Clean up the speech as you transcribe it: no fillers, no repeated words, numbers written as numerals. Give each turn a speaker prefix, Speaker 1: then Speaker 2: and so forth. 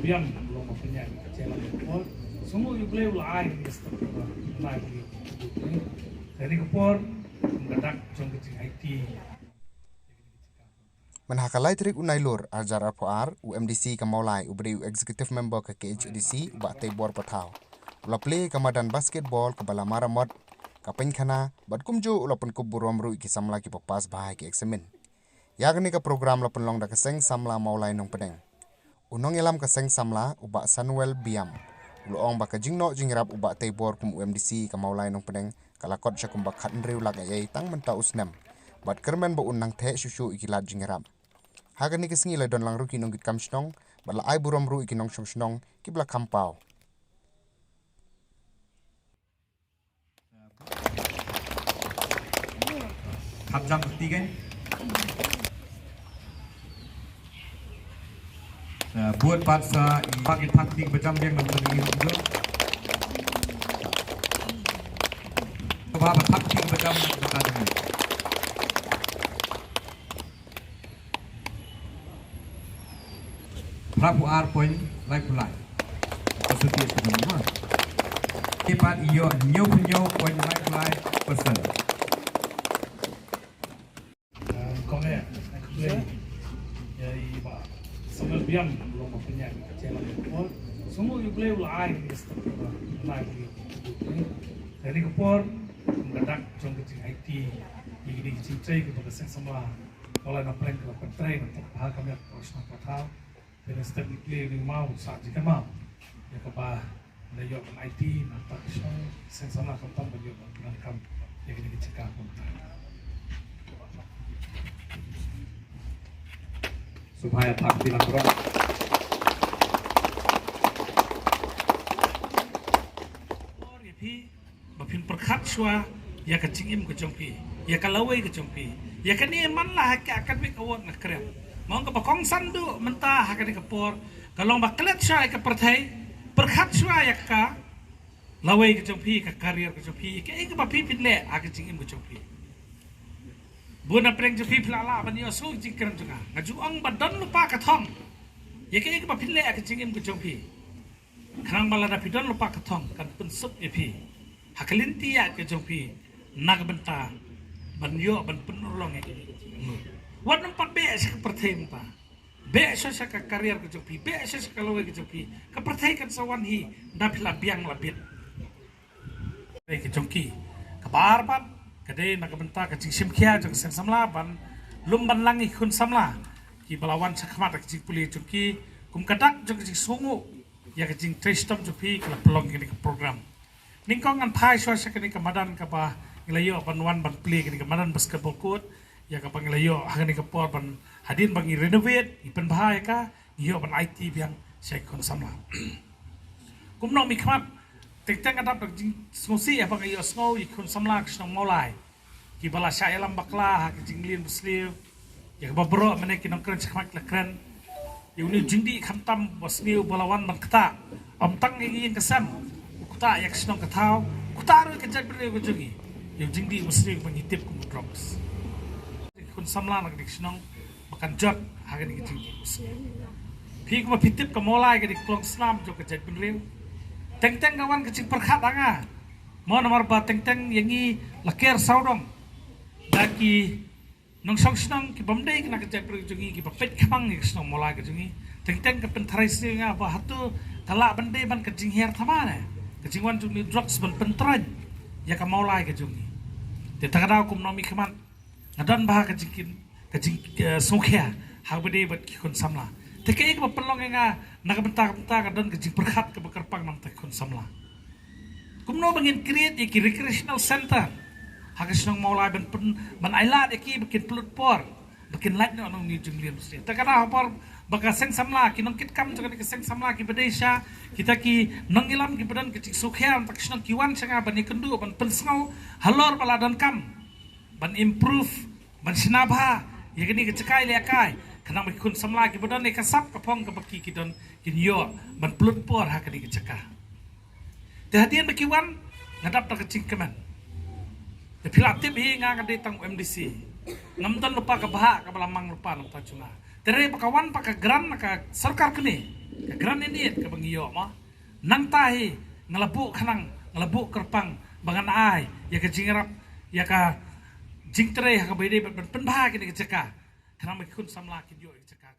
Speaker 1: biam belum punya kecelan kepor semua you boleh ulai di stop ulai di dari kepor mendadak jong kecing IT
Speaker 2: Manhakalai trik unai lur arjar RPR UMDC kamaulai ubri executive member ke KHDC ubak tebor patau. Ula play kamadan basketball ke bala maramot kapen khana bat kumju ula pun kuburom ru ki samla ki papas bahai ki eksamen. Yagni ka program la penlong da keseng samla maulai nong pedeng. Unong elam keseng samla ubak Samuel Biam. Ula ong baka jingno jingrap ubak tebor kum UMDC kamaulai nong pedeng kalakot syakum bak khat nriu lak ayai tang menta usnem. Bat kermen ba unang the susu ikilat jingrap. Haga ni kesengi la don lang ruki nong git kam snong bala ai burom ru ikinong shong snong ki bla kampau.
Speaker 3: Jam ketiga buat paksa pagi taktik berjam yang menjadi itu beberapa taktik berjam bertanya Prabu R point like positif semua cepat iyo nyo point like person
Speaker 1: semua biam belum punya kecelan kepor semua you boleh ulai di stop ulai di dari kepor mendadak jong kecing IT di kecing tray ke berseng semua kalau nak plan ke petrai untuk bahag kami proses patau dan step play di mau saat jika mau ya kebah ada yo IT nak seng sama kontam bagi kam ya kini dicekak pun
Speaker 3: supaya taktik lakukan
Speaker 1: bapin perkat shwa ya kecing im kecompi ya kalawai kecompi ya kani man lah ke akan be kawon nak krem mau ke bakong sandu mentah akan kepor kalau baklet shwa ke pertai perkat shwa ya ka lawai kecompi ke karier kecompi ke ke bapi pinle a kecing im kecompi Buna preng jupi pelala bani osu jingkran juga. Ngajuang badan lupa katong. Ya kaya ke bapile ak jingim ke jompi. Kerang bala da pidon lupa katong kan pensup epi. Hakalinti ya ke jompi. Nag benta. Ban yo ban penulong ya. Wat nampak be ke pertem ta. Be so sa ka karier ke jompi. Be so sa kalawe ke jompi. Ke pertem kan sawan hi da pila biang labit. Ke jomki. Kabar pan kadai nak bentak kecing simkia jeng sen samla ban lumban langi kun samla ki balawan sakmat kecing puli jengki kum kadak jeng kecing sungu ya kecing tristom jupi kala pelong kini ke program ningkong an pai so sakini ke madan ka ba ngelayo banwan ban pli kini ke madan basketball court ya ka pangelayo hagani ke por ban hadin bang renovate ipen bahaya ka yo ban IT biang sai kun samla kum no mi kmat Teng adap jing sungsi apa kayo snow ikun samlak snong molai ki bala syai lam bakla ki jinglin muslim ya ba bro mene ki nongkren sakmak lekren yuni jingdi khamtam bosniu balawan mangkta om tang ngi kesam kuta yak snong katau kuta ru ke jabri ko jogi yu jingdi muslim mangitip kum drops ikun samla nak dik snong makan jot hagan ki jingdi muslim pi ko pitip ka molai ke dik plong snam jo ke jabri Teng-teng kawan kecil perkat anga. Mau nomor ba teng-teng yangi laker saudong. Daki nong song senang ki bamdai kena kecil perjungi ki bapet kamang ki senang mulai kejungi. Teng-teng ke penterai singa ba hatu kalak bandai ban kecing her thamana. Kecing wan juni drugs ban penterai. Ya ka mulai kejungi. Te takada kum nomi keman. Ngadan bah kecing songkya. Ha bade bat ki kun samla. Tekai ke pelong nga nakabentak-bentak dan kecing perkat ke bekerpang nam tekun samla. Kumno bangin create iki recreational center. Hagas nang maulai ban ailat iki bikin pelut por. Bikin light no nang ni junglian mesti. Takana por baka seng samla ki nang kit kam jaga ki seng samla ki bedesha kita ki nang ilam ki badan kecing sukhian tak nang kiwan sanga ban ikendu ban pensau halor bala dan kam. Ban improve ban sinabha ya kini kecekai lekai. Kenang mikun samla ki bodan ni kasap kapong kapaki kidon kinyo ban pelut por ha kini kecekah. Tehadian bekiwan ngadap tak kecing keman. Te pilatip hi nga ngade tang MDC. Ngamdan lupa ka baha ka balamang lupa nang tajunga. tere pakawan paka gran ka sarkar kini ka gran ini ka bangiyo ma nang tahi ngelabu kanang ngelabu kerpang bangan ai ya ka jingrap ya ka jingtre ka bede penbah kini ka ceka kanang mikun samla kin yo ceka